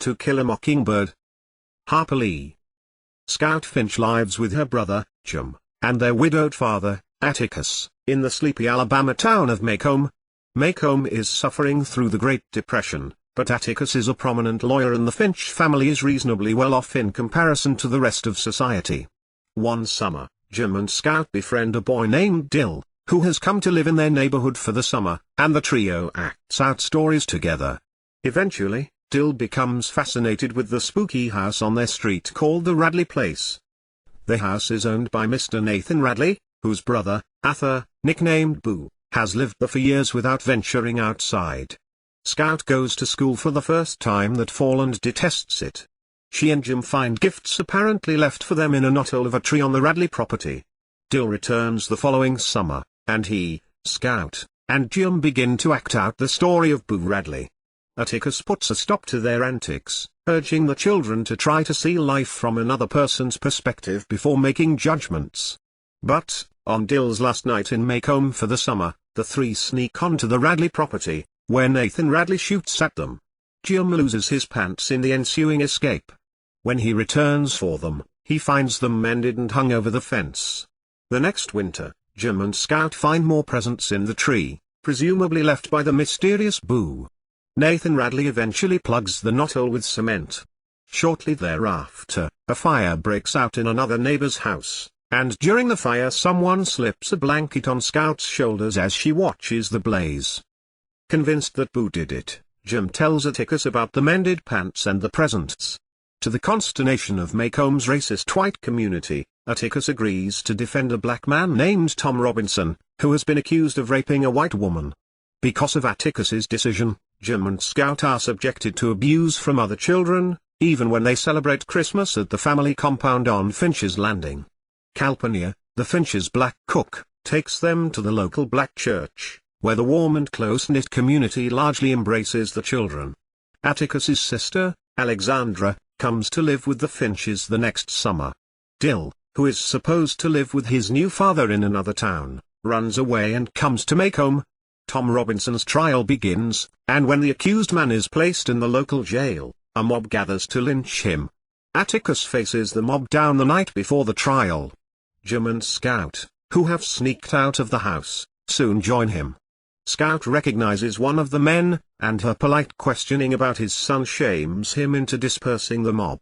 To Kill a Mockingbird. Harper Lee. Scout Finch lives with her brother, Jim, and their widowed father, Atticus, in the sleepy Alabama town of Macomb. Macomb is suffering through the Great Depression, but Atticus is a prominent lawyer and the Finch family is reasonably well off in comparison to the rest of society. One summer, Jim and Scout befriend a boy named Dill, who has come to live in their neighborhood for the summer, and the trio acts out stories together. Eventually, Dill becomes fascinated with the spooky house on their street called the Radley Place. The house is owned by Mr. Nathan Radley, whose brother, Arthur, nicknamed Boo, has lived there for years without venturing outside. Scout goes to school for the first time that fall and detests it. She and Jim find gifts apparently left for them in a knothole of a tree on the Radley property. Dill returns the following summer, and he, Scout, and Jim begin to act out the story of Boo Radley. Atticus puts a stop to their antics, urging the children to try to see life from another person's perspective before making judgments. But, on Dill's last night in Macomb for the summer, the three sneak onto the Radley property, where Nathan Radley shoots at them. Jim loses his pants in the ensuing escape. When he returns for them, he finds them mended and hung over the fence. The next winter, Jim and Scout find more presents in the tree, presumably left by the mysterious Boo. Nathan Radley eventually plugs the knothole with cement. Shortly thereafter, a fire breaks out in another neighbor's house, and during the fire someone slips a blanket on Scout's shoulders as she watches the blaze. Convinced that Boo did it, Jim tells Atticus about the mended pants and the presents. To the consternation of Macomb's racist white community, Atticus agrees to defend a black man named Tom Robinson, who has been accused of raping a white woman. Because of Atticus's decision, Jim and Scout are subjected to abuse from other children, even when they celebrate Christmas at the family compound on Finch's Landing. Calpurnia, the Finch's black cook, takes them to the local black church, where the warm and close-knit community largely embraces the children. Atticus's sister, Alexandra, comes to live with the Finches the next summer. Dill, who is supposed to live with his new father in another town, runs away and comes to Macomb. Tom Robinson's trial begins, and when the accused man is placed in the local jail, a mob gathers to lynch him. Atticus faces the mob down the night before the trial. Jim and Scout, who have sneaked out of the house, soon join him. Scout recognizes one of the men, and her polite questioning about his son shames him into dispersing the mob.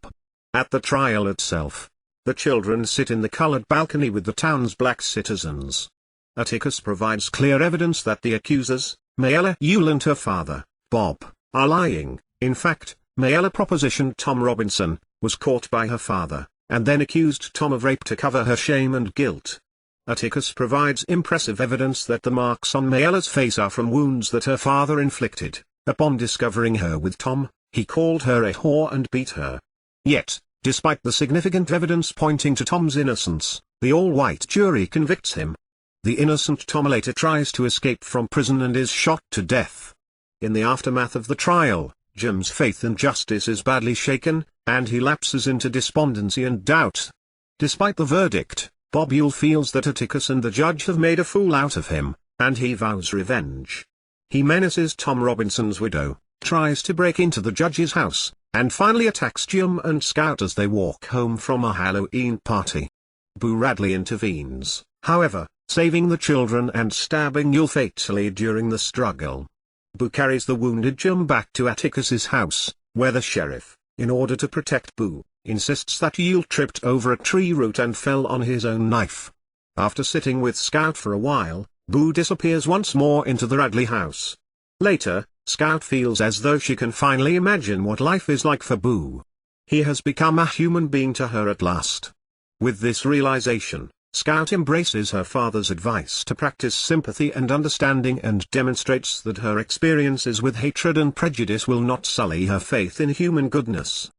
At the trial itself, the children sit in the colored balcony with the town's black citizens. Atticus provides clear evidence that the accusers, Mayella Yule and her father, Bob, are lying. In fact, Mayella propositioned Tom Robinson, was caught by her father, and then accused Tom of rape to cover her shame and guilt. Atticus provides impressive evidence that the marks on Mayella's face are from wounds that her father inflicted. Upon discovering her with Tom, he called her a whore and beat her. Yet, despite the significant evidence pointing to Tom's innocence, the all-white jury convicts him. The innocent Tom later tries to escape from prison and is shot to death. In the aftermath of the trial, Jim's faith in justice is badly shaken, and he lapses into despondency and doubt. Despite the verdict, Bob Yule feels that Atticus and the judge have made a fool out of him, and he vows revenge. He menaces Tom Robinson's widow, tries to break into the judge's house, and finally attacks Jim and Scout as they walk home from a Halloween party. Boo Radley intervenes, however, saving the children and stabbing Yule fatally during the struggle. Boo carries the wounded Jim back to Atticus's house, where the sheriff, in order to protect Boo, insists that Yule tripped over a tree root and fell on his own knife. After sitting with Scout for a while, Boo disappears once more into the Radley house. Later, Scout feels as though she can finally imagine what life is like for Boo. He has become a human being to her at last. With this realization, Scout embraces her father's advice to practice sympathy and understanding and demonstrates that her experiences with hatred and prejudice will not sully her faith in human goodness.